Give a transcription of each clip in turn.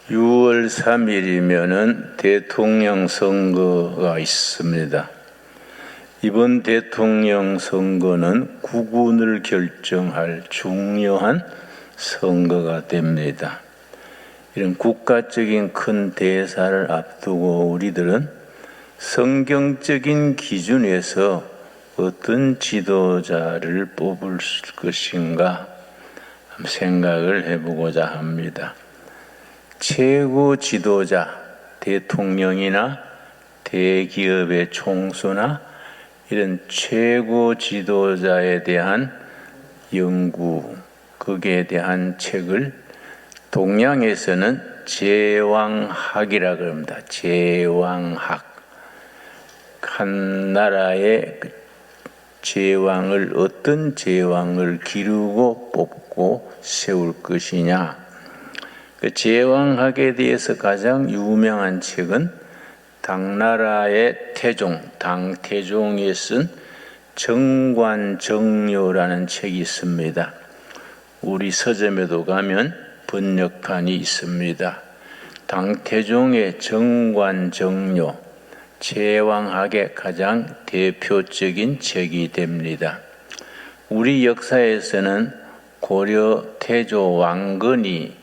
6월 3일이면은 대통령 선거가 있습니다. 이번 대통령 선거는 국운을 결정할 중요한 선거가 됩니다. 이런 국가적인 큰 대사를 앞두고 우리들은 성경적인 기준에서 어떤 지도자를 뽑을 것인가 생각을 해보고자 합니다. 최고 지도자, 대통령이나 대기업의 총수나 이런 최고 지도자에 대한 연구, 거기에 대한 책을 동양에서는 제왕학이라 그럽니다. 제왕학. 한 나라의 제왕을 어떤 제왕을 기르고 뽑고 세울 것이냐. 그 제왕학에 대해서 가장 유명한 책은 당나라의 태종, 당태종이 쓴 정관정료라는 책이 있습니다. 우리 서점에도 가면 번역판이 있습니다. 당태종의 정관정료, 제왕학의 가장 대표적인 책이 됩니다. 우리 역사에서는 고려 태조 왕건이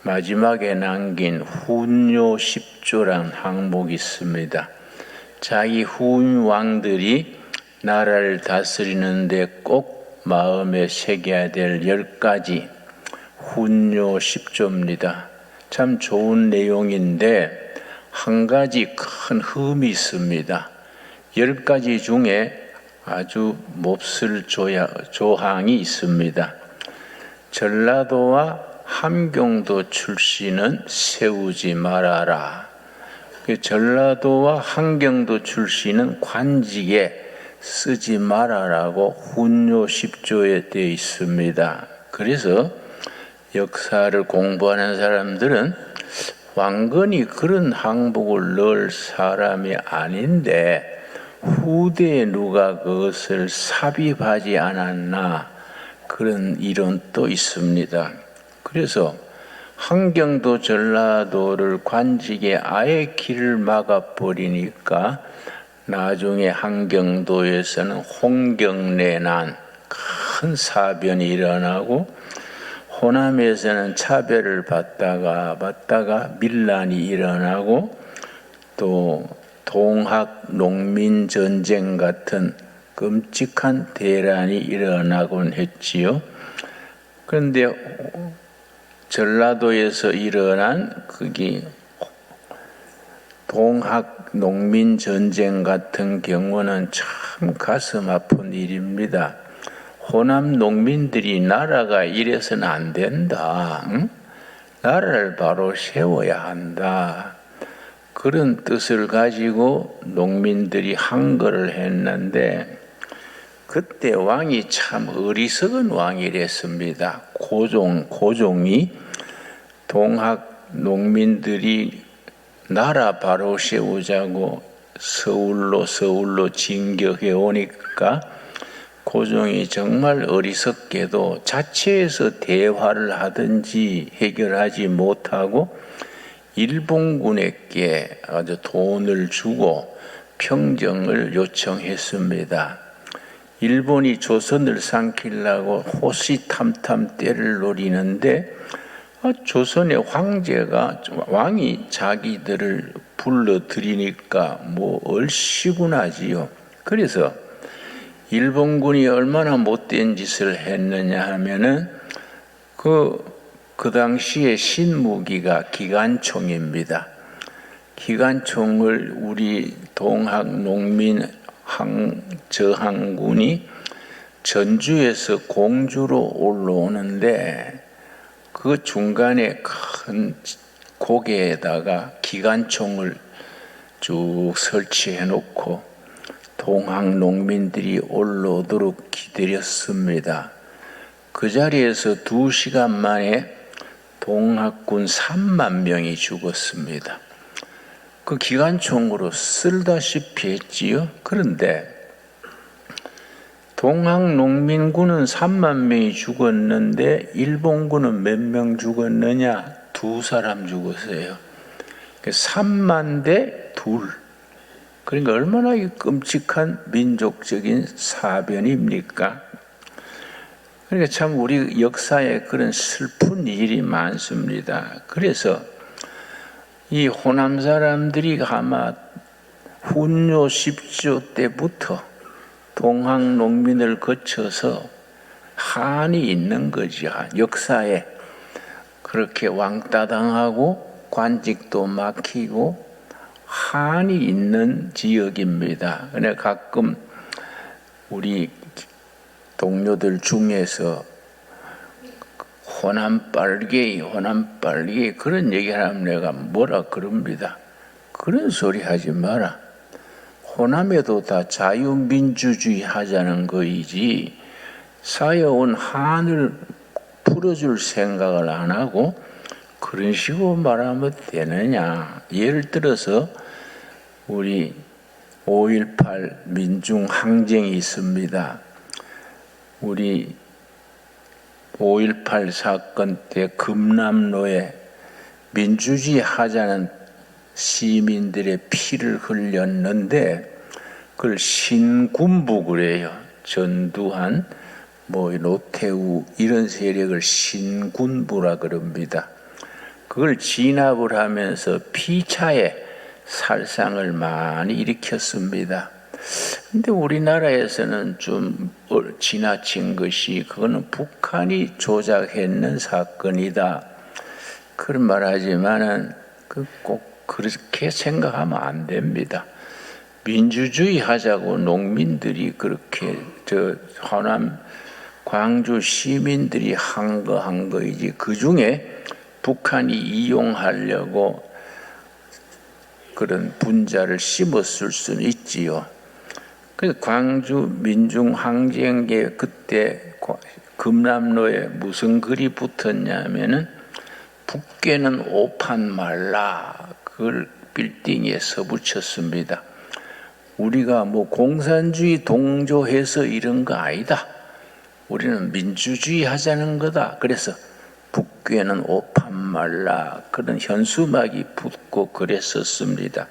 마지막에 남긴 훈요 10조라는 항목이 있습니다. 자기 후임 왕들이 나라를 다스리는데 꼭 마음에 새겨야 될 10가지 훈요 10조입니다. 참 좋은 내용인데 한 가지 큰 흠이 있습니다. 10가지 중에 아주 몹쓸 조항이 있습니다. 전라도와 함경도 출신은 세우지 말아라. 전라도와 함경도 출신은 관직에 쓰지 말아라고 훈요 10조에 되어 있습니다. 그래서 역사를 공부하는 사람들은 왕건이 그런 항목을 넣을 사람이 아닌데 후대에 누가 그것을 삽입하지 않았나 그런 이론도 있습니다. 그래서 함경도 전라도를 관직에 아예 길을 막아버리니까 나중에 함경도에서는 홍경래난 큰 사변이 일어나고 호남에서는 차별을 받다가 밀란이 일어나고 또 동학 농민전쟁 같은 끔찍한 대란이 일어나곤 했지요. 그런데 전라도에서 일어난 그게 동학 농민전쟁 같은 경우는 참 가슴 아픈 일입니다. 호남 농민들이 나라가 이래서는 안 된다. 응? 나라를 바로 세워야 한다. 그런 뜻을 가지고 농민들이 항거를 했는데 그때 왕이 참 어리석은 왕이랬습니다. 고종이 동학 농민들이 나라 바로 세우자고 서울로 진격해 오니까 고종이 정말 어리석게도 자체에서 대화를 하든지 해결하지 못하고 일본군에게 아주 돈을 주고 평정을 요청했습니다. 일본이 조선을 삼키려고 호시탐탐 때를 노리는데 조선의 황제가 왕이 자기들을 불러들이니까 뭐 얼씨구나지요. 그래서 일본군이 얼마나 못된 짓을 했느냐 하면은 그 당시에 신무기가 기관총입니다. 기관총을 우리 동학 농민 저항군이 전주에서 공주로 올라오는데 그 중간에 큰 고개에다가 기관총을 쭉 설치해 놓고 동학 농민들이 올라오도록 기다렸습니다. 그 자리에서 2시간 만에 동학군 3만 명이 죽었습니다. 그 기관총으로 쓸다시피 했지요. 그런데 동학농민군은 3만 명이 죽었는데 일본군은 몇 명 죽었느냐? 2사람 죽었어요. 3만 대 2. 그러니까 얼마나 끔찍한 민족적인 사변입니까? 그러니까 참 우리 역사에 그런 슬픈 일이 많습니다. 그래서 이 호남 사람들이 아마 훈요 10조 때부터 동학 농민을 거쳐서 한이 있는 거죠. 역사에 그렇게 왕따 당하고 관직도 막히고 한이 있는 지역입니다. 근데 가끔 우리 동료들 중에서 호남 빨갱이 그런 얘기를 하면 내가 뭐라 그럽니다. 그런 소리 하지 마라. 호남에도 다 자유민주주의 하자는 거이지 쌓여온 한을 풀어줄 생각을 안 하고 그런 식으로 말하면 되느냐. 예를 들어서 우리 5.18 민중항쟁이 있습니다. 우리 5.18 사건 때 금남로에 민주주의 하자는 시민들의 피를 흘렸는데 그걸 신군부 그래요. 전두환, 노태우 이런 세력을 신군부라 그럽니다. 그걸 진압을 하면서 피차에 살상을 많이 일으켰습니다. 근데 우리나라에서는 좀 지나친 것이 그거는 북한이 조작했는 사건이다. 그런 말 하지만은 꼭 그렇게 생각하면 안 됩니다. 민주주의 하자고 농민들이 그렇게 호남 광주 시민들이 한 거이지 그 중에 북한이 이용하려고 그런 분자를 심었을 수는 있지요. 그래서 광주 민중항쟁에 그때 금남로에 무슨 글이 붙었냐면은 북괴는 오판 말라. 그걸 빌딩에 써붙였습니다. 우리가 공산주의 동조해서 이런 거 아니다. 우리는 민주주의 하자는 거다. 그래서 북괴는 오판 말라. 그런 현수막이 붙고 그랬었습니다.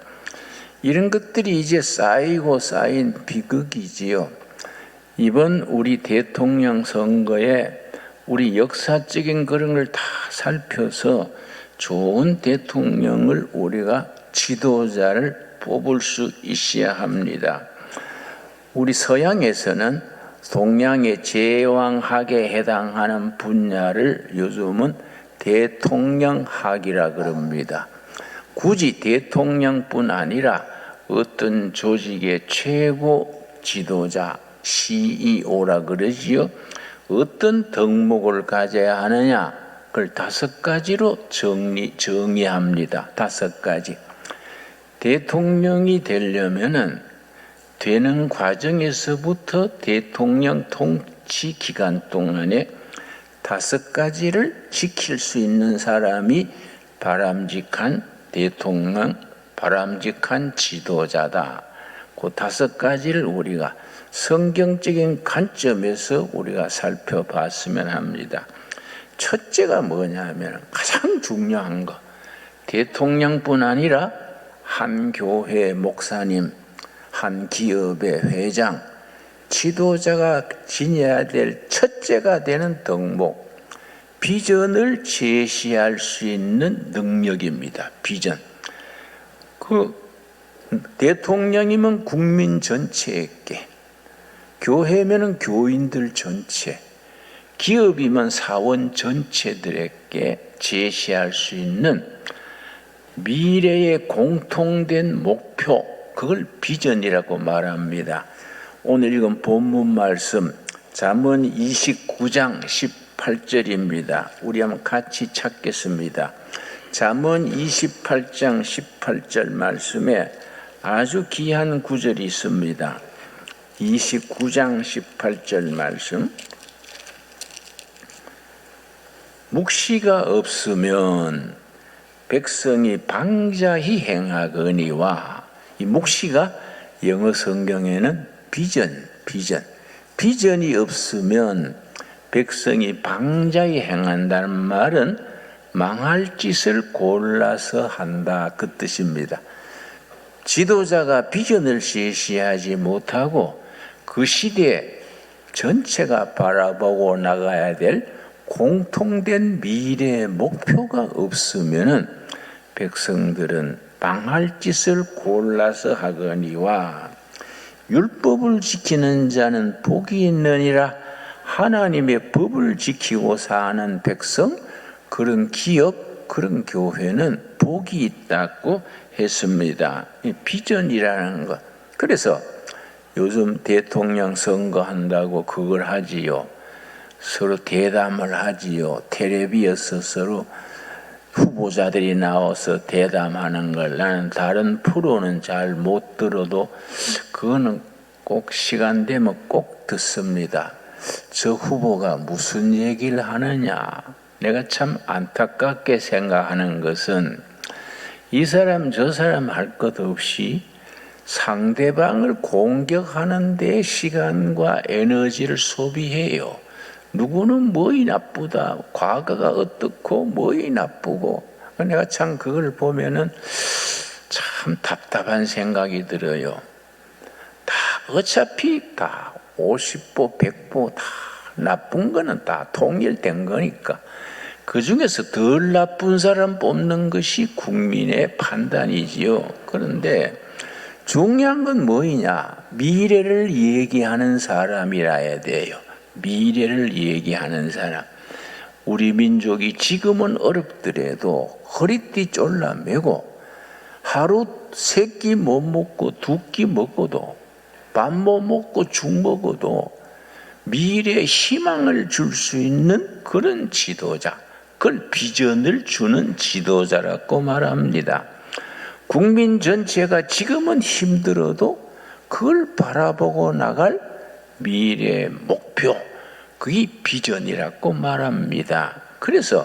이런 것들이 이제 쌓인 비극이지요. 이번 우리 대통령 선거에 우리 역사적인 그런 걸 다 살펴서 좋은 대통령을 우리가 지도자를 뽑을 수 있어야 합니다. 우리 서양에서는 동양의 제왕학에 해당하는 분야를 요즘은 대통령학이라 그럽니다. 굳이 대통령뿐 아니라 어떤 조직의 최고 지도자 CEO라 그러지요. 어떤 덕목을 가져야 하느냐 그걸 5가지로 정의합니다. 5가지. 대통령이 되려면은 되는 과정에서부터 대통령 통치 기간 동안에 5가지를 지킬 수 있는 사람이 바람직한 대통령, 바람직한 지도자다. 그 5가지를 우리가 성경적인 관점에서 우리가 살펴봤으면 합니다. 첫째가 뭐냐면 가장 중요한 거. 대통령뿐 아니라 한 교회 목사님, 한 기업의 회장, 지도자가 지녀야 될 첫째가 되는 덕목, 비전을 제시할 수 있는 능력입니다. 비전. 대통령이면 국민 전체에게, 교회면은 교인들 전체, 기업이면 사원 전체들에게 제시할 수 있는 미래의 공통된 목표, 그걸 비전이라고 말합니다. 오늘 이건 본문 말씀 잠언 29장 18절입니다. 우리 한번 같이 찾겠습니다. 잠언 28장 18절 말씀에 아주 귀한 구절이 있습니다. 29장 18절 말씀. 묵시가 없으면 백성이 방자히 행하거니와, 이 묵시가 영어 성경에는 비전이 없으면 백성이 방자히 행한다는 말은 망할 짓을 골라서 한다, 그 뜻입니다. 지도자가 비전을 제시하지 못하고 그 시대 전체가 바라보고 나가야 될 공통된 미래의 목표가 없으면은 백성들은 망할 짓을 골라서 하거니와 율법을 지키는 자는 복이 있느니라. 하나님의 법을 지키고 사는 백성, 그런 기업, 그런 교회는 복이 있다고 했습니다. 비전이라는 것. 그래서 요즘 대통령 선거한다고 그걸 하지요. 서로 대담을 하지요. 텔레비에서 서로 후보자들이 나와서 대담하는 걸 나는 다른 프로는 잘 못 들어도 그거는 꼭 시간 되면 꼭 듣습니다. 저 후보가 무슨 얘기를 하느냐. 내가 참 안타깝게 생각하는 것은 이 사람 저 사람 할 것 없이 상대방을 공격하는 데 시간과 에너지를 소비해요. 누구는 뭐이 나쁘다, 과거가 어떻고 뭐이 나쁘고. 내가 참 그걸 보면은 참 답답한 생각이 들어요. 다 어차피 다 50보 100보 다 나쁜 거는 다 통일된 거니까 그 중에서 덜 나쁜 사람 뽑는 것이 국민의 판단이지요. 그런데 중요한 건 뭐이냐? 미래를 얘기하는 사람이라야 돼요. 미래를 얘기하는 사람. 우리 민족이 지금은 어렵더라도 허리띠 졸라매고 하루 3끼 못 먹고 2끼 먹어도 밥 못 먹고 죽 먹어도 미래에 희망을 줄 수 있는 그런 지도자, 그걸 비전을 주는 지도자라고 말합니다. 국민 전체가 지금은 힘들어도 그걸 바라보고 나갈 미래의 목표, 그게 비전이라고 말합니다. 그래서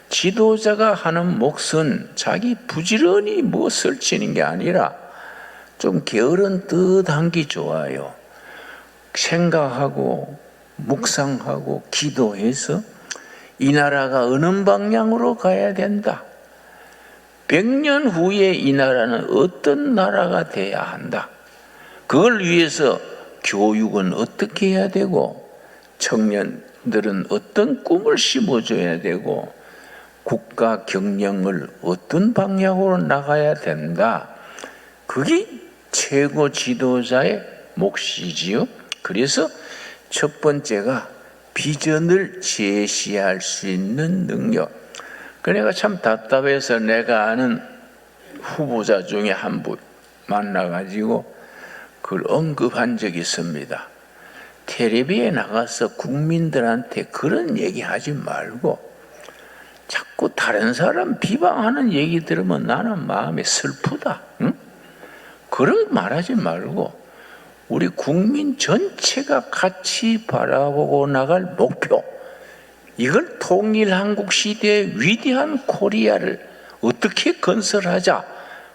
지도자가 하는 몫은 자기 부지런히 무엇을 치는 게 아니라 좀 게으른 듯 한 게 좋아요. 생각하고 묵상하고 기도해서 이 나라가 어느 방향으로 가야 된다. 100년 후에 이 나라는 어떤 나라가 돼야 한다. 그걸 위해서 교육은 어떻게 해야 되고 청년들은 어떤 꿈을 심어줘야 되고 국가 경영을 어떤 방향으로 나가야 된다. 그게 최고 지도자의 몫이지요. 그래서 첫 번째가 비전을 제시할 수 있는 능력. 내가 참 답답해서 내가 아는 후보자 중에 한 분 만나가지고 그걸 언급한 적이 있습니다. 텔레비에 나가서 국민들한테 그런 얘기 하지 말고 자꾸 다른 사람 비방하는 얘기 들으면 나는 마음이 슬프다. 응? 그런 거 말하지 말고 우리 국민 전체가 같이 바라보고 나갈 목표, 이걸 통일한국 시대의 위대한 코리아를 어떻게 건설하자,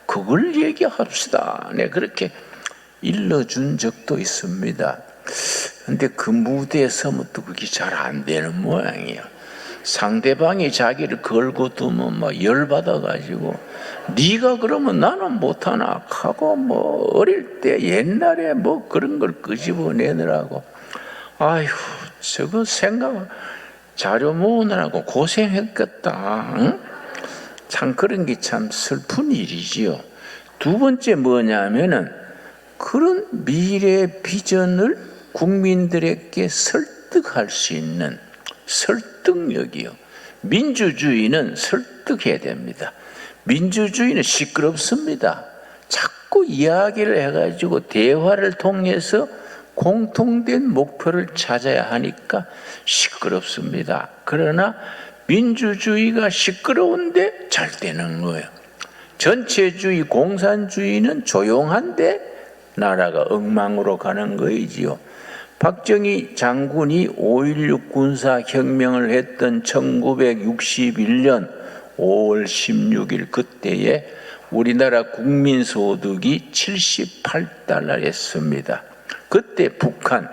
그걸 얘기합시다. 네, 그렇게 일러준 적도 있습니다. 근데 그 무대에 서면 또 그게 잘 안 되는 모양이에요. 상대방이 자기를 걸고 두면 막 열받아가지고 네가 그러면 나는 못하나 하고 뭐 어릴 때 옛날에 뭐 그런 걸 끄집어내느라고 아휴 저거 생각 자료 모으느라고 고생했겠다. 응? 참 그런 게 참 슬픈 일이지요. 두 번째 뭐냐면은 그런 미래 비전을 국민들에게 설득할 수 있는 설득력이요. 민주주의는 설득해야 됩니다. 민주주의는 시끄럽습니다. 자꾸 이야기를 해가지고 대화를 통해서 공통된 목표를 찾아야 하니까 시끄럽습니다. 그러나 민주주의가 시끄러운데 잘 되는 거예요. 전체주의, 공산주의는 조용한데 나라가 엉망으로 가는 거이지요. 박정희 장군이 5.16 군사혁명을 했던 1961년 5월 16일 그때에 우리나라 국민소득이 78달러였습니다. 그때 북한,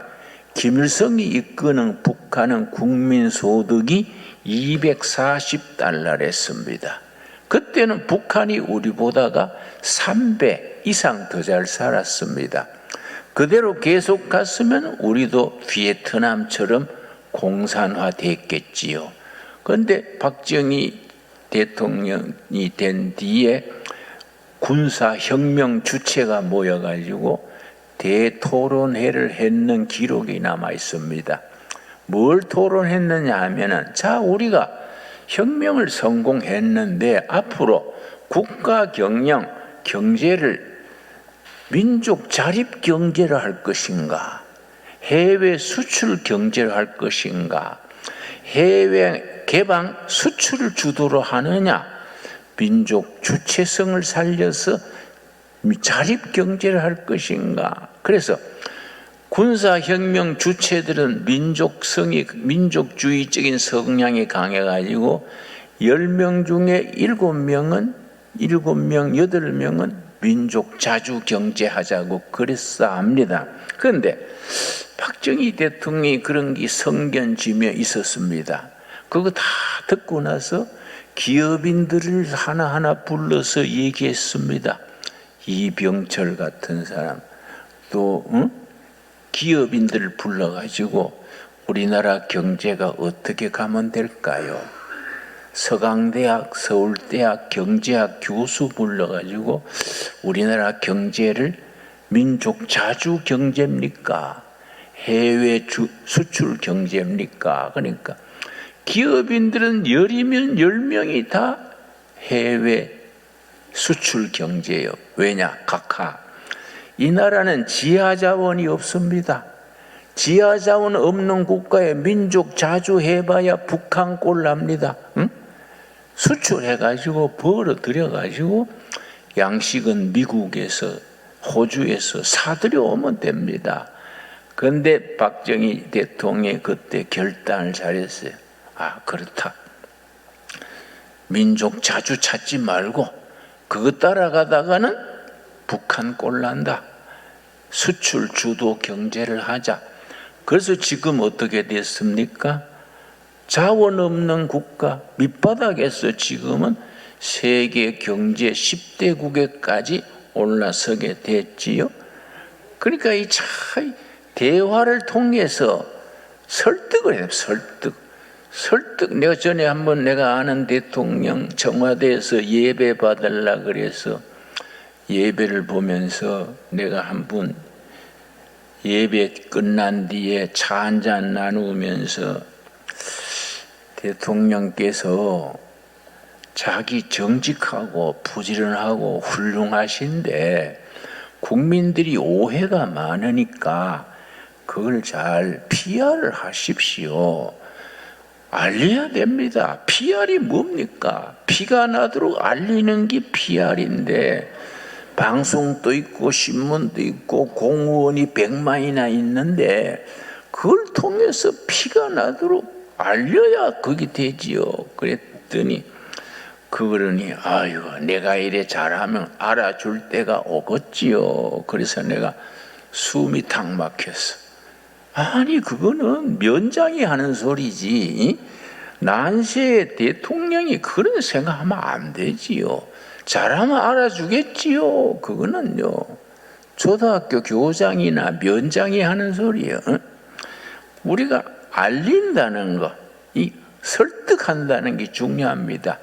김일성이 이끄는 북한은 국민소득이 240달러랬습니다. 그때는 북한이 우리보다가 3배 이상 더 잘 살았습니다. 그대로 계속 갔으면 우리도 베트남처럼 공산화됐겠지요. 그런데 박정희 대통령이 된 뒤에 군사혁명 주체가 모여가지고 대토론회를 했는 기록이 남아 있습니다. 뭘 토론했느냐 하면은, 자, 우리가 혁명을 성공했는데 앞으로 국가 경영, 경제를 민족 자립 경제를 할 것인가, 해외 수출 경제를 할 것인가, 해외 개방 수출을 주도로 하느냐, 민족 주체성을 살려서 자립 경제를 할 것인가. 그래서 군사혁명 주체들은 민족주의적인 성향이 강해가지고 10명 중에 7명, 8명은 민족 자주 경제하자고 그랬어 합니다. 그런데 박정희 대통령이 그런 게 성견지며 있었습니다. 그거 다 듣고 나서 기업인들을 하나하나 불러서 얘기했습니다. 이병철 같은 사람, 또 기업인들을 불러가지고 우리나라 경제가 어떻게 가면 될까요? 서강대학, 서울대학 경제학 교수 불러가지고 우리나라 경제를 민족 자주 경제입니까? 해외 수출 경제입니까? 그러니까 기업인들은 10이면 10명이 다 해외 수출 경제예요. 왜냐? 각하. 이 나라는 지하자원이 없습니다. 지하자원 없는 국가에 민족 자주 해봐야 북한 꼴 납니다. 응? 수출해가지고 벌어들여가지고 양식은 미국에서, 호주에서 사들여 오면 됩니다. 그런데 박정희 대통령이 그때 결단을 잘했어요. 아, 그렇다. 민족 자주 찾지 말고 그거 따라가다가는 북한 꼴 난다. 수출 주도 경제를 하자. 그래서 지금 어떻게 됐습니까? 자원 없는 국가 밑바닥에서 지금은 세계 경제 10대국에까지 올라서게 됐지요. 그러니까 이 참 대화를 통해서 설득을 해요. 설득. 내가 전에 한번 내가 아는 대통령 청와대에서 예배 받으려고 그래서 예배를 보면서 내가 한 분 예배 끝난 뒤에 차 한잔 나누면서 대통령께서 자기 정직하고 부지런하고 훌륭하신데 국민들이 오해가 많으니까 그걸 잘 PR을 하십시오. 알려야 됩니다. PR이 뭡니까? 피가 나도록 알리는 게 PR인데 방송도 있고 신문도 있고 공무원이 100만이나 있는데 그걸 통해서 피가 나도록 알려야 그게 되지요. 그랬더니 그러니 아유 내가 이래 잘하면 알아줄 때가 오겠지요. 그래서 내가 숨이 탁 막혔어. 아니 그거는 면장이 하는 소리지. 난세의 대통령이 그런 생각하면 안 되지요. 잘하면 알아주겠지요. 그거는요 초등학교 교장이나 면장이 하는 소리예요. 우리가 알린다는 거, 이 설득한다는 게 중요합니다.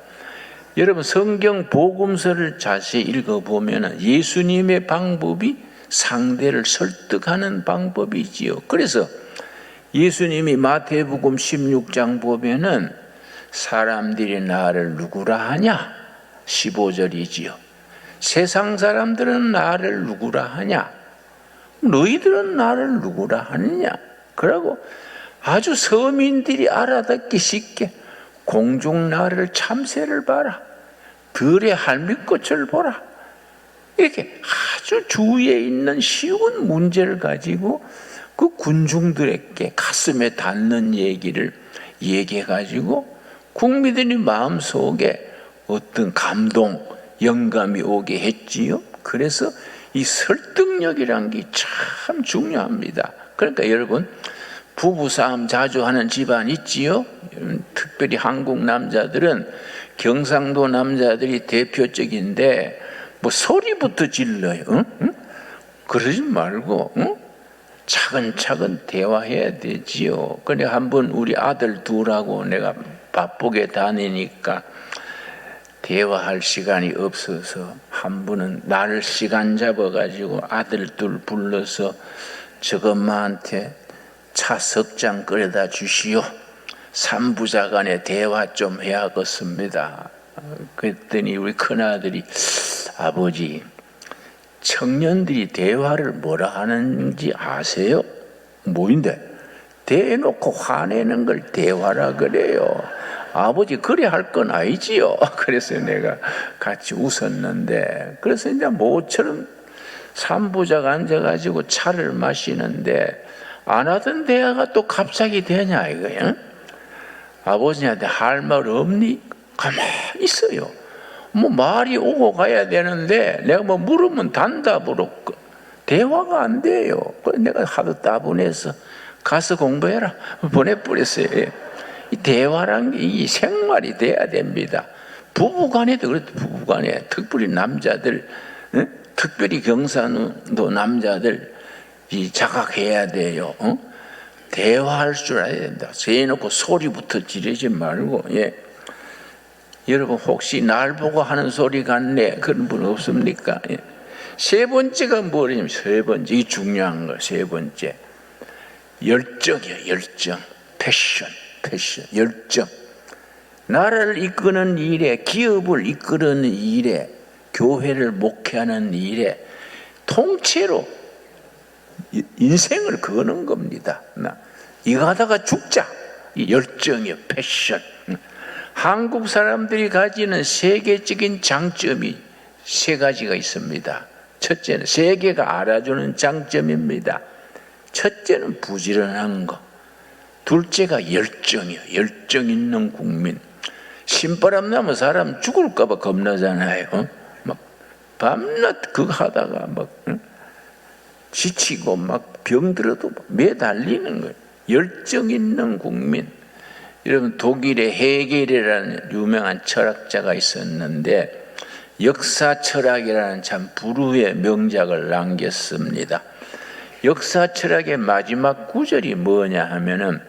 여러분 성경 복음서를 자세히 읽어보면 예수님의 방법이 상대를 설득하는 방법이지요. 그래서 예수님이 마태복음 16장 보면은 사람들이 나를 누구라 하냐? 15절이지요. 세상 사람들은 나를 누구라 하냐? 너희들은 나를 누구라 하느냐? 그러고 아주 서민들이 알아듣기 쉽게 공중 나를 참새를 봐라. 들의 할미꽃을 보라. 이렇게 아주 주위에 있는 쉬운 문제를 가지고 그 군중들에게 가슴에 닿는 얘기를 얘기해가지고 국민들이 마음속에 어떤 감동, 영감이 오게 했지요. 그래서 이 설득력이란 게 참 중요합니다. 그러니까 여러분 부부싸움 자주 하는 집안 있지요? 특별히 한국 남자들은 경상도 남자들이 대표적인데 뭐 소리부터 질러요. 응? 응? 그러지 말고 응? 차근차근 대화해야 되지요. 근데 한번 우리 아들 둘하고 내가 바쁘게 다니니까 대화할 시간이 없어서 한 분은 날 시간 잡아가지고 아들 둘 불러서 저것만한테 차 석 잔 끓여다 주시오. 삼부자간에 대화 좀 해야겠습니다. 그랬더니 우리 큰아들이 아버지 청년들이 대화를 뭐라 하는지 아세요? 뭐인데? 대놓고 화내는 걸 대화라 그래요. 아버지 그래 할 건 아니지요. 그래서 내가 같이 웃었는데, 그래서 이제 모처럼 삼부자가 앉아가지고 차를 마시는데 안 하던 대화가 또 갑자기 되냐 이거야. 아버지한테 할 말 없니? 가만히 있어요. 뭐 말이 오고 가야 되는데 내가 뭐 물으면 단답으로 대화가 안 돼요. 그래서 내가 하도 따분해서 가서 공부해라 보내버렸어요. 이 대화란 게 이 생활이 돼야 됩니다. 부부간에도 그렇다. 부부간에 특별히 남자들, 특별히 경상도 남자들 이 자각해야 돼요. 대화할 줄 알아야 된다. 세놓고 소리부터 지르지 말고. 여러분 혹시 날 보고 하는 소리 같네 그런 분 없습니까? 세 번째가 뭐냐면, 세 번째 이 중요한 거, 세 번째 열정이에요. 열정, 패션, 열정. 나라를 이끄는 일에, 기업을 이끄는 일에, 교회를 목회하는 일에 통째로 인생을 거는 겁니다. 이거 하다가 죽자. 이 열정이요, 패션. 한국 사람들이 가지는 세계적인 장점이 세 가지가 있습니다. 첫째는 세계가 알아주는 장점입니다. 첫째는 부지런한 거. 둘째가 열정이요. 열정 있는 국민. 신바람 나면 사람 죽을까 봐 겁나잖아요. 막 밤낮 그거 하다가 막 지치고 막 병들어도 매달리는 거예요. 열정 있는 국민. 여러분 독일의 헤겔이라는 유명한 철학자가 있었는데 역사 철학이라는 참 불후의 명작을 남겼습니다. 역사 철학의 마지막 구절이 뭐냐 하면은,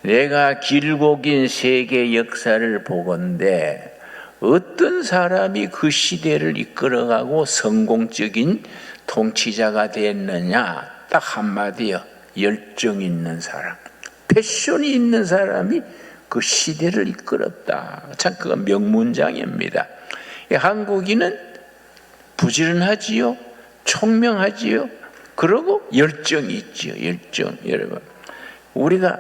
내가 길고 긴 세계 역사를 보건대 어떤 사람이 그 시대를 이끌어가고 성공적인 통치자가 됐느냐, 딱 한마디요. 열정 있는 사람, 패션이 있는 사람이 그 시대를 이끌었다. 참 그건 명문장입니다. 한국인은 부지런하지요, 총명하지요, 그리고 열정이 있지요. 열정. 여러분 우리가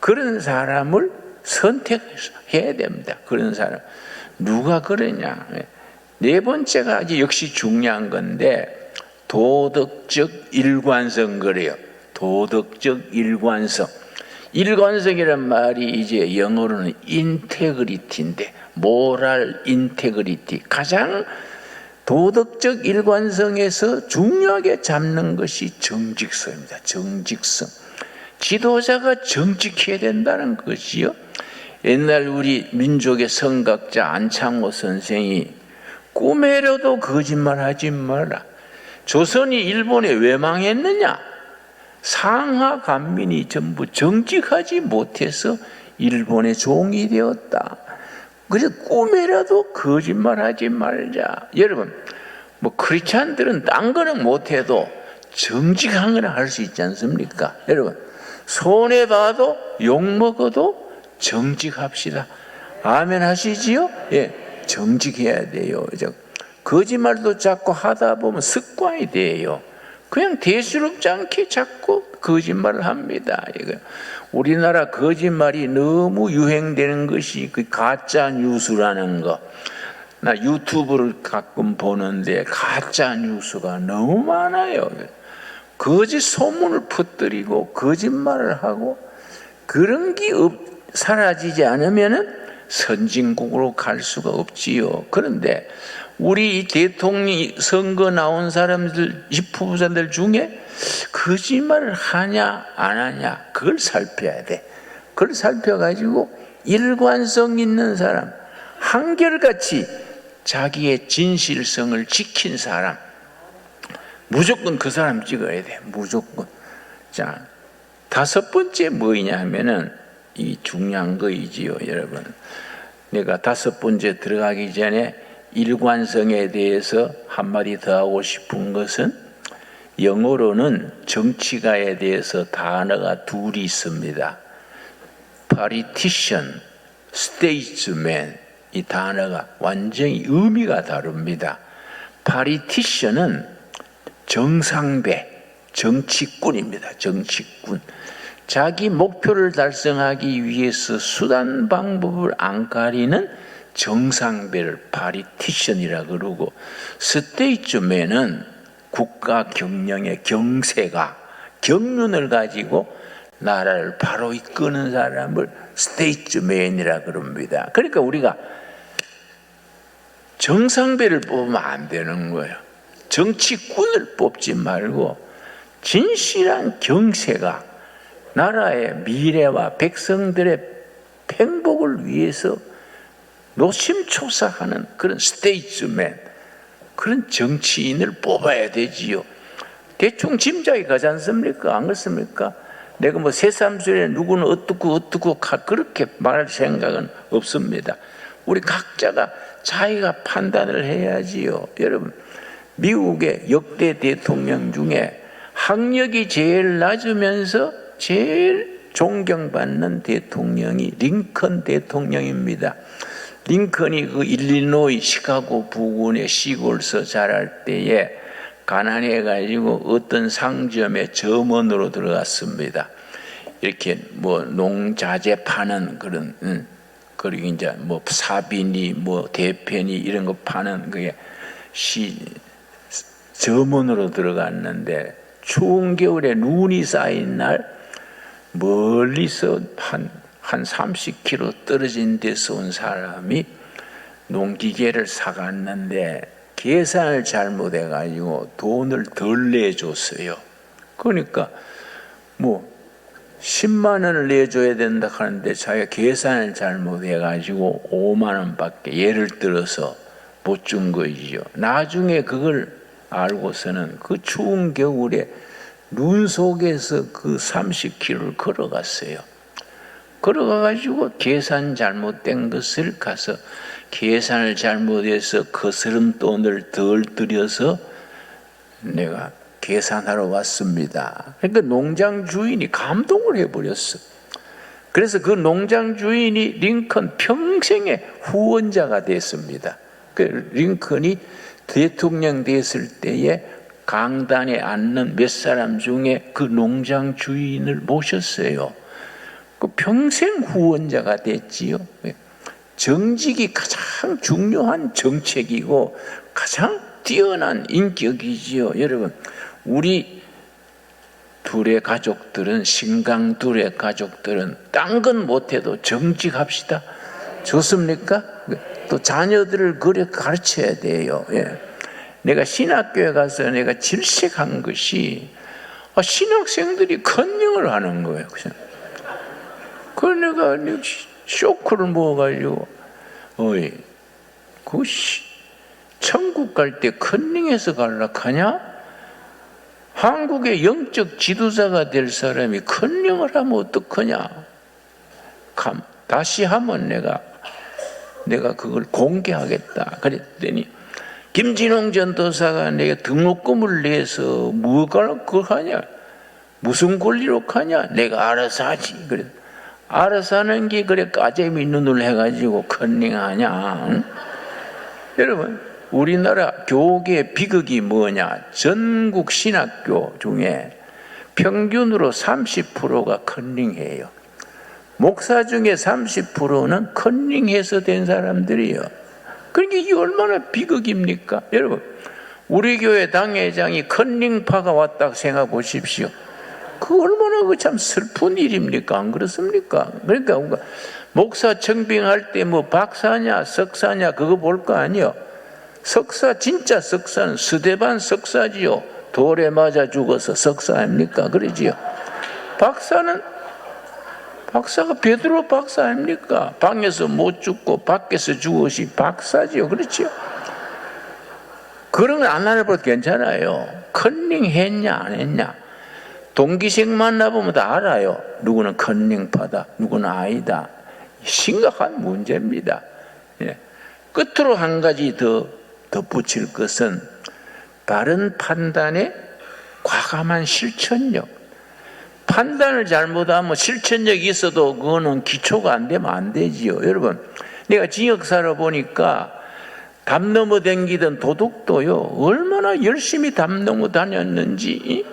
그런 사람을 선택해야 됩니다. 그런 사람 누가 그러냐. 네 번째가 역시 중요한 건데 도덕적 일관성. 그래요. 도덕적 일관성. 일관성이란 말이 이제 영어로는 인테그리티인데, 모랄 인테그리티, 가장 도덕적 일관성에서 중요하게 잡는 것이 정직성입니다. 정직성. 지도자가 정직해야 된다는 것이요. 옛날 우리 민족의 성각자 안창호 선생이 꿈에라도 거짓말하지 마라. 조선이 일본에 왜 망했느냐? 상하 간민이 전부 정직하지 못해서 일본의 종이 되었다. 그래서 꿈에라도 거짓말하지 말자. 여러분 뭐 크리스찬들은 딴 거는 못해도 정직한 거는 할 수 있지 않습니까? 여러분 손해봐도 욕먹어도 정직합시다. 아멘 하시지요? 예, 정직해야 돼요. 거짓말도 자꾸 하다 보면 습관이 돼요. 그냥 대수롭지 않게 자꾸 거짓말을 합니다. 우리나라 거짓말이 너무 유행되는 것이 그 가짜 뉴스라는 거. 나 유튜브를 가끔 보는데 가짜 뉴스가 너무 많아요. 거짓 소문을 퍼뜨리고 거짓말을 하고, 그런 게 사라지지 않으면은 선진국으로 갈 수가 없지요. 그런데 우리 대통령 선거 나온 사람들, 후보자들 중에 거짓말을 하냐 안 하냐 그걸 살펴야 돼. 그걸 살펴가지고 일관성 있는 사람, 한결같이 자기의 진실성을 지킨 사람, 무조건 그 사람 찍어야 돼. 무조건. 자, 다섯 번째 뭐냐 하면은 이 중요한 거이지요, 여러분. 내가 다섯 번째 들어가기 전에 일관성에 대해서 한마디 더 하고 싶은 것은, 영어로는 정치가에 대해서 단어가 둘이 있습니다. politician, statesman, 이 단어가 완전히 의미가 다릅니다. politician은 정상배, 정치꾼입니다. 정치꾼. 자기 목표를 달성하기 위해서 수단 방법을 안 가리는 정상배를 politician이라 그러고, statesman은 국가 경영의 경세가, 경륜을 가지고 나라를 바로 이끄는 사람을 statesman이라 그럽니다. 그러니까 우리가 정상배를 뽑으면 안 되는 거예요. 정치꾼을 뽑지 말고 진실한 경세가, 나라의 미래와 백성들의 행복을 위해서 노심초사하는 그런 스테이트맨, 그런 정치인을 뽑아야 되지요. 대충 짐작이 가지 않습니까? 안 그렇습니까? 내가 뭐 새삼스레 누구는 어떻고 그렇게 말할 생각은 없습니다. 우리 각자가 자기가 판단을 해야지요. 여러분, 미국의 역대 대통령 중에 학력이 제일 낮으면서 제일 존경받는 대통령이 링컨 대통령입니다. 링컨이 그 일리노이 시카고 부근의 시골서 자랄 때에 가난해가지고 어떤 상점에 점원으로 들어갔습니다. 이렇게 뭐 농자재 파는 그런, 그리고 이제 뭐 사비니, 뭐 대패니 이런 거 파는 그게 점원으로 들어갔는데, 추운 겨울에 눈이 쌓인 날 멀리서 한 30km 떨어진 데서 온 사람이 농기계를 사갔는데 계산을 잘못해가지고 돈을 덜 내줬어요. 그러니까 뭐 10만 원을 내줘야 된다 하는데 자기가 계산을 잘못해가지고 5만 원밖에 예를 들어서 못 준 거지요. 나중에 그걸 알고서는 그 추운 겨울에 눈 속에서 그 30km를 걸어갔어요. 걸어가가지고 계산 잘못된 것을 가서 계산을 잘못해서 거스름 돈을 덜 들여서 내가 계산하러 왔습니다. 그러니까 농장 주인이 감동을 해버렸어. 그래서 그 농장 주인이 링컨 평생의 후원자가 됐습니다. 그 링컨이 대통령 됐을 때에 강단에 앉는 몇 사람 중에 그 농장 주인을 모셨어요. 그 평생 후원자가 됐지요. 정직이 가장 중요한 정책이고 가장 뛰어난 인격이지요. 여러분, 우리 둘의 가족들은, 신강 둘의 가족들은 딴 건 못해도 정직합시다. 좋습니까? 또 자녀들을 그래 가르쳐야 돼요. 예. 내가 신학교에 가서 내가 질색한 것이, 신학생들이 컨닝을 하는 거예요. 그래서 내가 쇼크를 먹어가지고, 천국 갈 때 컨닝해서 갈라 하냐? 한국의 영적 지도자가 될 사람이 컨닝을 하면 어떡하냐? 다시 하면 내가 그걸 공개하겠다. 그랬더니 김진홍 전도사가 내가 등록금을 내서 뭐가 그걸 하냐? 무슨 권리로 하냐? 내가 알아서 하지. 그래. 알아서 하는 게 그래 까재미 눈을 해가지고 컨닝하냐? 응? 여러분, 우리나라 교계의 비극이 뭐냐? 전국 신학교 중에 평균으로 30%가 컨닝해요. 목사 중에 30%는 컨닝해서 된 사람들이에요. 그러니까 이게 얼마나 비극입니까? 여러분, 우리 교회 당회장이 컨닝파가 왔다고 생각해 보십시오. 그 얼마나 그 참 슬픈 일입니까? 안 그렇습니까? 그러니까 목사 청빙할 때 뭐 박사냐 석사냐 그거 볼 거 아니요. 석사, 진짜 석사는 스데반 석사지요. 돌에 맞아 죽어서 석사 아닙니까? 그러지요. 박사가 베드로 박사 아닙니까? 방에서 못 죽고 밖에서 죽으시 박사지요. 그렇지요. 그런 건 안 알아봐도 괜찮아요. 컨닝 했냐 안 했냐. 동기생 만나보면 다 알아요. 누구는 컨닝파다, 누구는 아니다. 심각한 문제입니다. 예. 끝으로 한 가지 더 덧붙일 것은 바른 판단의 과감한 실천력. 판단을 잘못하면 실천력이 있어도 그거는 기초가 안 되면 안 되지요. 여러분, 내가 지역사를 보니까 담 넘어 댕기던 도둑도요, 얼마나 열심히 담 넘어 다녔는지,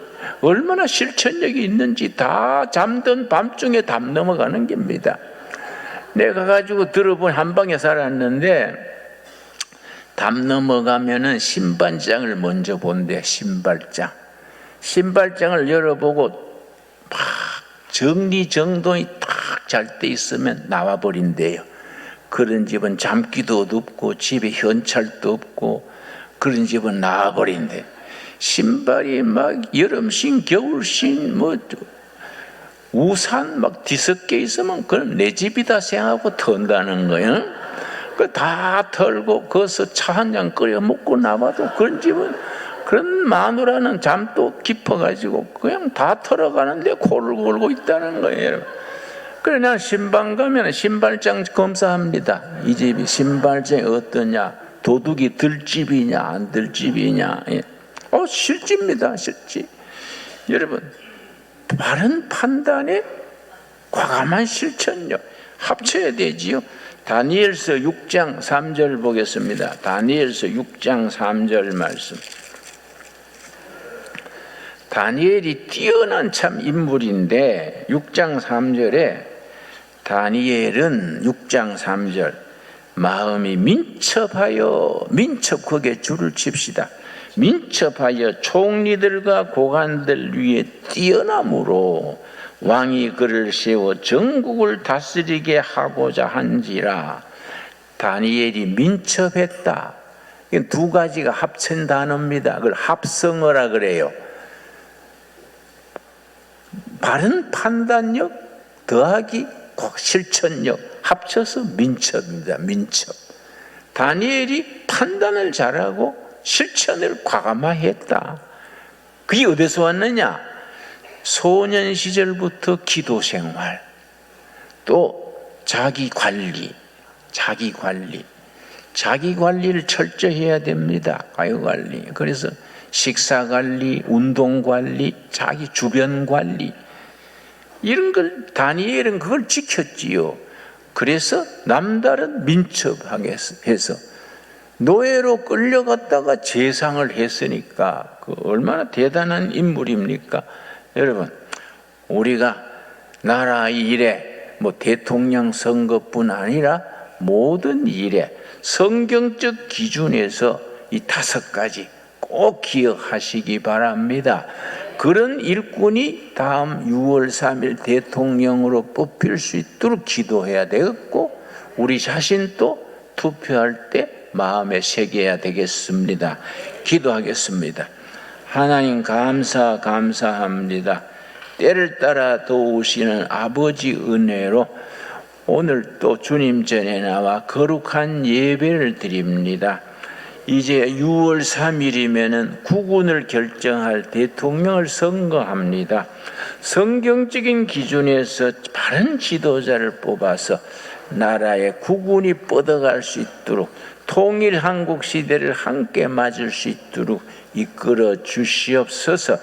얼마나 실천력이 있는지 다 잠든 밤중에 담 넘어가는 겁니다. 내가 가지고 들어본 한방에 살았는데, 담 넘어가면은 신발장을 먼저 본대. 신발장을 열어보고 막 정리정돈이 딱 잘 돼 있으면 나와버린대요. 그런 집은 잠기도 없고 집에 현찰도 없고 그런 집은 나와버린대. 신발이 막 여름신 겨울신 뭐 우산 막 뒤섞여 있으면 그건 내 집이다 생각하고 턴다는 거예요. 그 다 털고 거기서 차 한 잔 끓여 먹고 나와도 그런 집은, 그런 마누라는 잠도 깊어가지고 그냥 다 털어가는데 코를 골고 있다는 거예요. 그래, 난 신방 가면 신발장 검사합니다. 이 집이 신발장이 어떠냐, 도둑이 들 집이냐 안 들 집이냐. 실지입니다. 실지. 여러분, 바른 판단에 과감한 실천력 합쳐야 되지요. 다니엘서 6장 3절 보겠습니다. 다니엘서 6장 3절 말씀. 다니엘이 뛰어난 참 인물인데 6장 3절에 다니엘은 6장 3절 마음이 민첩하여, 민첩 거기에 줄을 칩시다. 민첩하여 총리들과 고관들 위에 뛰어남으로 왕이 그를 세워 전국을 다스리게 하고자 한지라. 다니엘이 민첩했다. 이건 두 가지가 합친 단어입니다. 그걸 합성어라 그래요. 바른 판단력 더하기 실천력 합쳐서 민첩입니다. 민첩. 다니엘이 판단을 잘하고 실천을 과감하게 그게 어디서 왔느냐? 소년 시절부터 기도 생활, 또 자기 관리를 철저히 해야 됩니다. 가요 관리. 그래서 식사 관리, 운동 관리, 자기 주변 관리, 이런 걸 다니엘은 그걸 지켰지요. 그래서 남다른 민첩하게 해서 노예로 끌려갔다가 재상을 했으니까 그 얼마나 대단한 인물입니까? 여러분, 우리가 나라 일에 뭐 대통령 선거뿐 아니라 모든 일에 성경적 기준에서 이 5가지 꼭 기억하시기 바랍니다. 그런 일꾼이 다음 6월 3일 대통령으로 뽑힐 수 있도록 기도해야 되겠고, 우리 자신도 투표할 때 마음에 새겨야 되겠습니다. 기도하겠습니다. 하나님 감사합니다. 때를 따라 도우시는 아버지 은혜로 오늘 또 주님 전에 나와 거룩한 예배를 드립니다. 이제 6월 3일이면은 국운을 결정할 대통령을 선거합니다. 성경적인 기준에서 바른 지도자를 뽑아서 나라의 국운이 뻗어갈 수 있도록, 통일 한국 시대를 함께 맞을 수 있도록 이끌어 주시옵소서.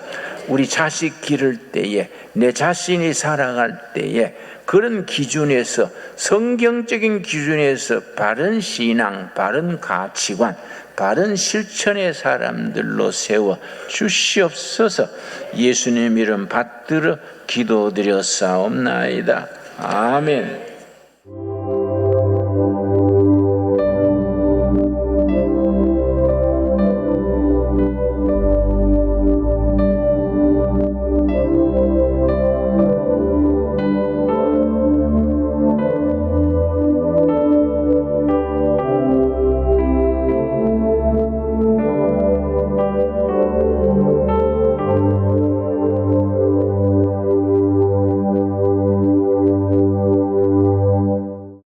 우리 자식 기를 때에, 내 자신이 살아갈 때에 그런 기준에서, 성경적인 기준에서 바른 신앙, 바른 가치관, 바른 실천의 사람들로 세워 주시옵소서. 예수님 이름 받들어 기도드렸사옵나이다. 아멘.